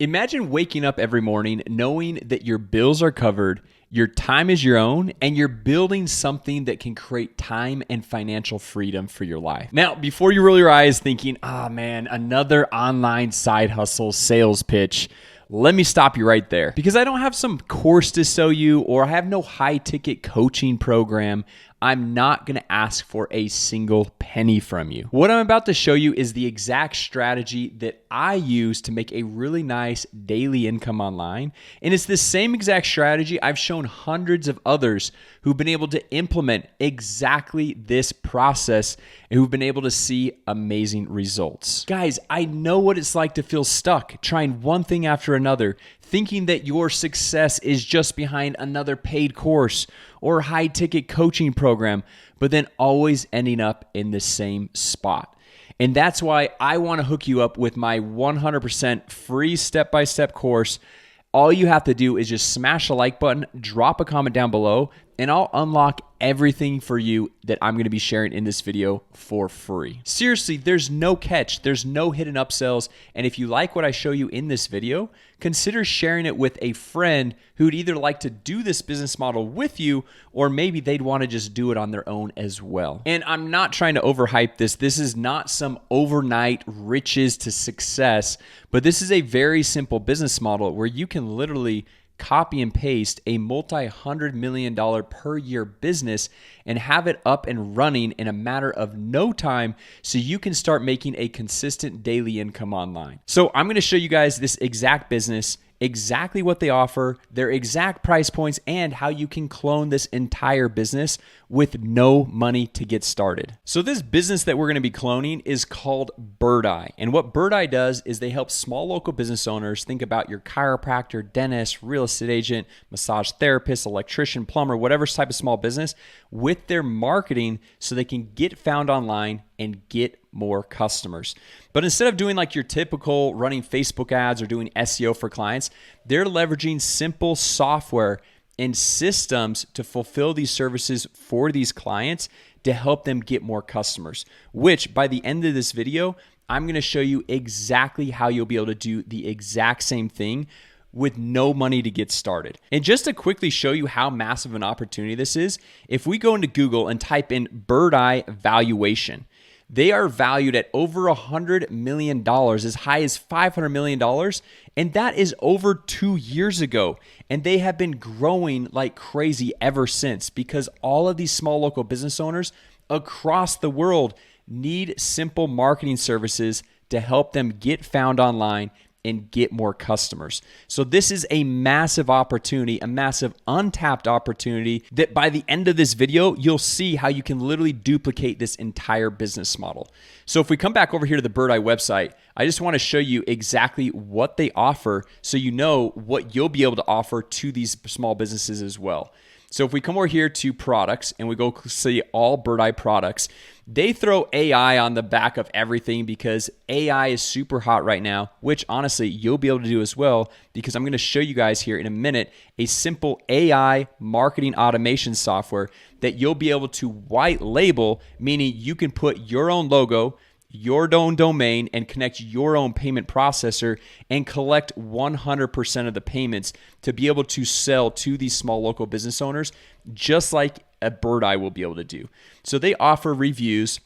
Imagine waking up every morning knowing that your bills are covered, your time is your own, and you're building something that can create time and financial freedom for your life. Now, before you roll your eyes thinking, man, another online side hustle sales pitch, let me stop you right there. Because I don't have some course to sell you or I have no high ticket coaching program. I'm not going to ask for a single penny from you. What I'm about to show you is the exact strategy that I use to make a really nice daily income online. And it's the same exact strategy I've shown hundreds of others who've been able to implement exactly this process and who've been able to see amazing results. Guys, I know what it's like to feel stuck trying one thing after another, thinking that your success is just behind another paid course or high-ticket coaching program, but then always ending up in the same spot. And that's why I want to hook you up with my 100% free step-by-step course. All you have to do is just smash the like button, drop a comment down below, and I'll unlock everything for you that I'm going to be sharing in this video for free. Seriously, there's no catch. There's no hidden upsells. And if you like what I show you in this video, consider sharing it with a friend who'd either like to do this business model with you, or maybe they'd want to just do it on their own as well. And I'm not trying to overhype this. This is not some overnight riches to success, but this is a very simple business model where you can literally copy and paste a multi-$100 million per year business and have it up and running in a matter of no time so you can start making a consistent daily income online. So I'm going to show you guys this exact business, exactly what they offer, their exact price points, and how you can clone this entire business with no money to get started. So this business that we're going to be cloning is called Birdeye. And what Birdeye does is they help small local business owners, think about your chiropractor, dentist, real estate agent, massage therapist, electrician, plumber, whatever type of small business, with their marketing so they can get found online and get more customers. But instead of doing like your typical running Facebook ads or doing SEO for clients, they're leveraging simple software and systems to fulfill these services for these clients to help them get more customers, which by the end of this video, I'm going to show you exactly how you'll be able to do the exact same thing with no money to get started. And just to quickly show you how massive an opportunity this is, if we go into Google and type in Birdeye valuation, they are valued at over $100 million, as high as $500 million. And that is over 2 years ago. And they have been growing like crazy ever since because all of these small local business owners across the world need simple marketing services to help them get found online and get more customers. So this is a massive opportunity, a massive untapped opportunity that by the end of this video, you'll see how you can literally duplicate this entire business model. So if we come back over here to the Birdeye website, I just want to show you exactly what they offer so you know what you'll be able to offer to these small businesses as well. So if we come over here to products and we go see all Birdeye products, they throw AI on the back of everything because AI is super hot right now, which honestly you'll be able to do as well because I'm going to show you guys here in a minute a simple AI marketing automation software that you'll be able to white label, meaning you can put your own logo, your own domain, and connect your own payment processor and collect 100% of the payments to be able to sell to these small local business owners, just like a Birdeye will be able to do. So they offer reviews.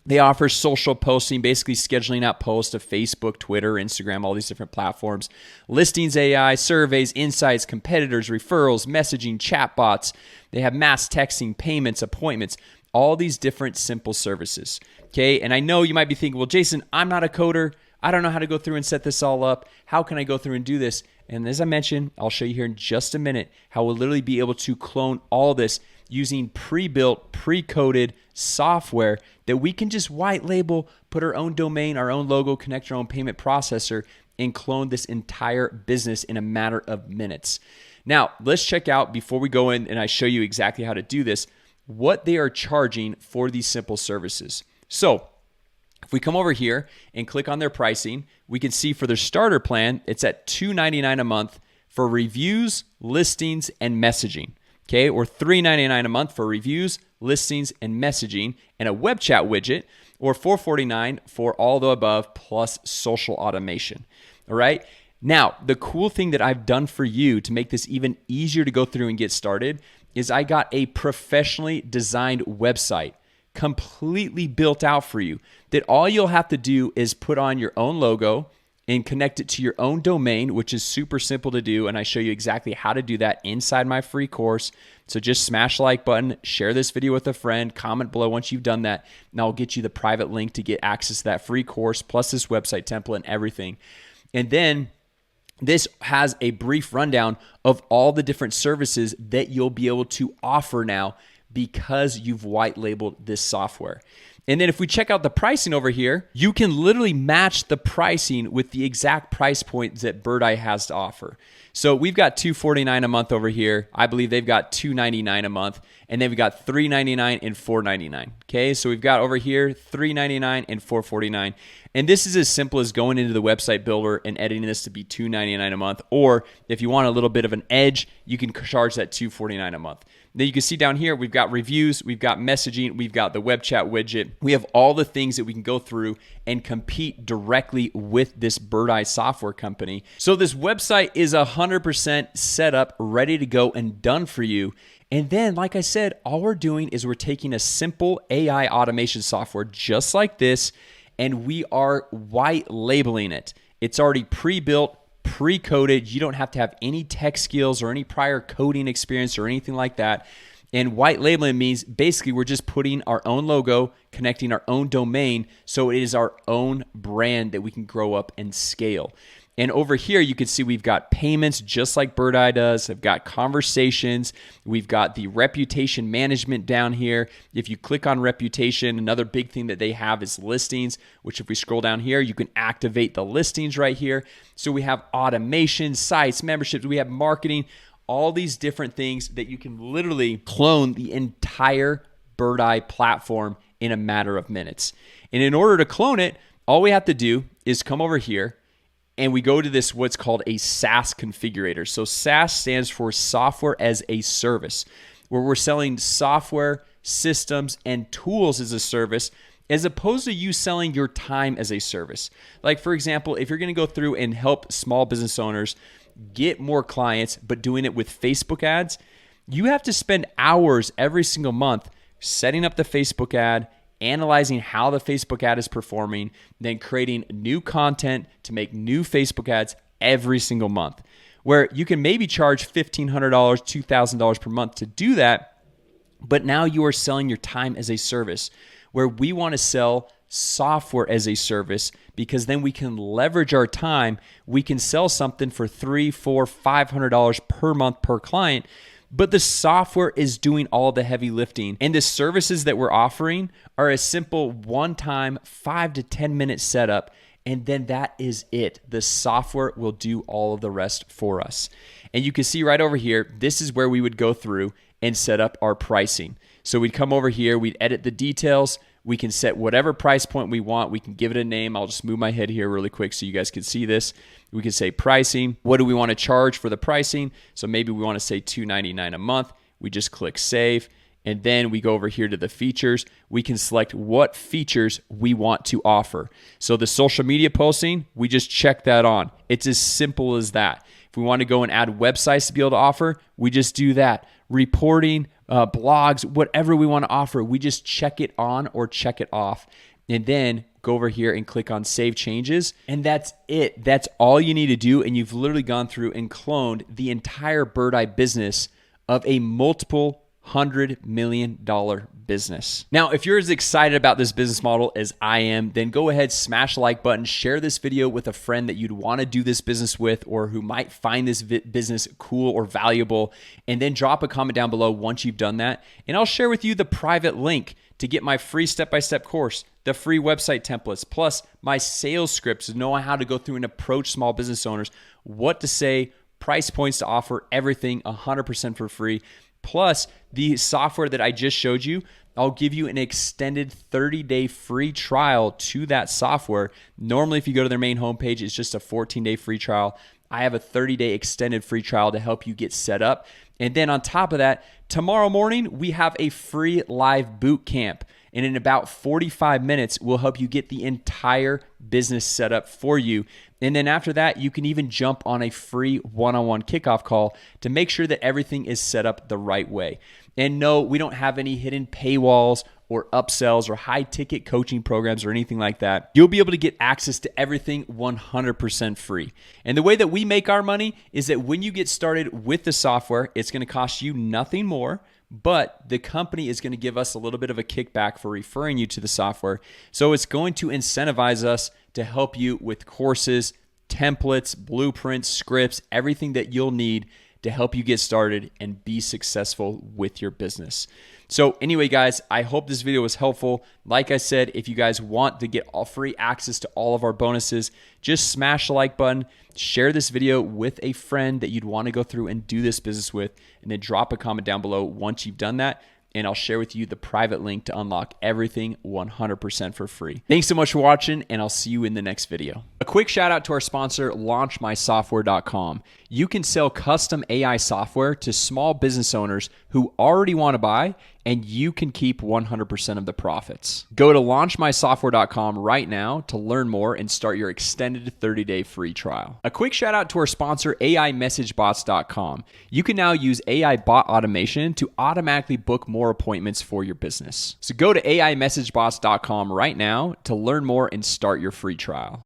They offer social posting, basically scheduling out posts to Facebook, Twitter, Instagram, all these different platforms. Listings AI, surveys, insights, competitors, referrals, messaging, chatbots. They have mass texting, payments, appointments, all these different simple services. Okay, and I know you might be thinking, well, Jason, I'm not a coder. I don't know how to go through and set this all up. How can I go through and do this? And as I mentioned, I'll show you here in just a minute how we'll literally be able to clone all this using pre-built, pre-coded software that we can just white label, put our own domain, our own logo, connect our own payment processor, and clone this entire business in a matter of minutes. Now, let's check out, before we go in and I show you exactly how to do this, what they are charging for these simple services. So if we come over here and click on their pricing, we can see for their starter plan, it's at $299 a month for reviews, listings, and messaging. Okay, or $399 a month for reviews, listings, and messaging, and a web chat widget, or $449 for all the above plus social automation. All right. Now, the cool thing that I've done for you to make this even easier to go through and get started is I got a professionally designed website completely built out for you that all you'll have to do is put on your own logo and connect it to your own domain, which is super simple to do. And I show you exactly how to do that inside my free course. So just smash the like button, share this video with a friend, comment below once you've done that, and I'll get you the private link to get access to that free course, plus this website template and everything. And then this has a brief rundown of all the different services that you'll be able to offer now because you've white labeled this software. And then if we check out the pricing over here, you can literally match the pricing with the exact price point that Birdeye has to offer. So we've got $249 a month over here. I believe they've got $299 a month, and then we've got $399 and $499. Okay, so we've got over here $399 and $449. And this is as simple as going into the website builder and editing this to be $299 a month. Or if you want a little bit of an edge, you can charge that $249 a month. Then you can see down here, we've got reviews, we've got messaging, we've got the web chat widget. We have all the things that we can go through and compete directly with this Birdeye software company. So this website is 100% set up, ready to go and done for you. And then, like I said, all we're doing is we're taking a simple AI automation software just like this, and we are white labeling it. It's already pre-built, pre-coded. You don't have to have any tech skills or any prior coding experience or anything like that. And white labeling means basically we're just putting our own logo, connecting our own domain, so it is our own brand that we can grow up and scale. And over here, you can see we've got payments just like Birdeye does. We've got conversations. We've got the reputation management down here. If you click on reputation, another big thing that they have is listings, which if we scroll down here, you can activate the listings right here. So we have automation, sites, memberships, we have marketing, all these different things that you can literally clone the entire Birdeye platform in a matter of minutes. And in order to clone it, all we have to do is come over here and we go to this what's called a SaaS configurator. So SaaS stands for software as a service, where we're selling software, systems, and tools as a service, as opposed to you selling your time as a service. Like for example, if you're gonna go through and help small business owners get more clients, but doing it with Facebook ads, you have to spend hours every single month setting up the Facebook ad, analyzing how the Facebook ad is performing, then creating new content to make new Facebook ads every single month, where you can maybe charge $1,500, $2,000 per month to do that. But now you are selling your time as a service, where we want to sell software as a service, because then we can leverage our time. We can sell something for $300, $400, $500 per month per client, but the software is doing all the heavy lifting. And the services that we're offering are a simple one-time 5 to 10 minute setup, and then that is it. The software will do all of the rest for us. And you can see right over here, this is where we would go through and set up our pricing. So we'd come over here, we'd edit the details, we can set whatever price point we want. We can give it a name. I'll just move my head here really quick so you guys can see this. We can say pricing. What do we want to charge for the pricing? So maybe we want to say $299 a month. We just click save. And then we go over here to the features. We can select what features we want to offer. So the social media posting, we just check that on. It's as simple as that. If we want to go and add websites to be able to offer, we just do that. Reporting, blogs, whatever we want to offer, we just check it on or check it off. And then go over here and click on Save Changes. And that's it. That's all you need to do. And you've literally gone through and cloned the entire Birdeye business of a multiple $100 million business. Now, if you're as excited about this business model as I am, then go ahead, smash the like button, share this video with a friend that you'd want to do this business with, or who might find this business cool or valuable, and then drop a comment down below once you've done that. And I'll share with you the private link to get my free step-by-step course, the free website templates, plus my sales scripts to know how to go through and approach small business owners, what to say, price points to offer, everything 100% for free. Plus, the software that I just showed you, I'll give you an extended 30-day free trial to that software. Normally, if you go to their main homepage, it's just a 14-day free trial. I have a 30-day extended free trial to help you get set up. And then on top of that, tomorrow morning, we have a free live boot camp. And in about 45 minutes, we'll help you get the entire business set up for you. And then after that, you can even jump on a free one-on-one kickoff call to make sure that everything is set up the right way. And no, we don't have any hidden paywalls or upsells or high ticket coaching programs or anything like that. You'll be able to get access to everything 100% free. And the way that we make our money is that when you get started with the software, it's going to cost you nothing more, but the company is going to give us a little bit of a kickback for referring you to the software. So it's going to incentivize us to help you with courses, templates, blueprints, scripts, everything that you'll need to help you get started and be successful with your business. So anyway, guys, I hope this video was helpful. Like I said, if you guys want to get all free access to all of our bonuses, just smash the like button, share this video with a friend that you'd want to go through and do this business with, and then drop a comment down below once you've done that. And I'll share with you the private link to unlock everything 100% for free. Thanks so much for watching, and I'll see you in the next video. A quick shout out to our sponsor, launchmysoftware.com. You can sell custom AI software to small business owners who already want to buy, and you can keep 100% of the profits. Go to launchmysoftware.com right now to learn more and start your extended 30-day free trial. A quick shout out to our sponsor, AIMessageBots.com. You can now use AI bot automation to automatically book more appointments for your business. So go to AIMessageBots.com right now to learn more and start your free trial.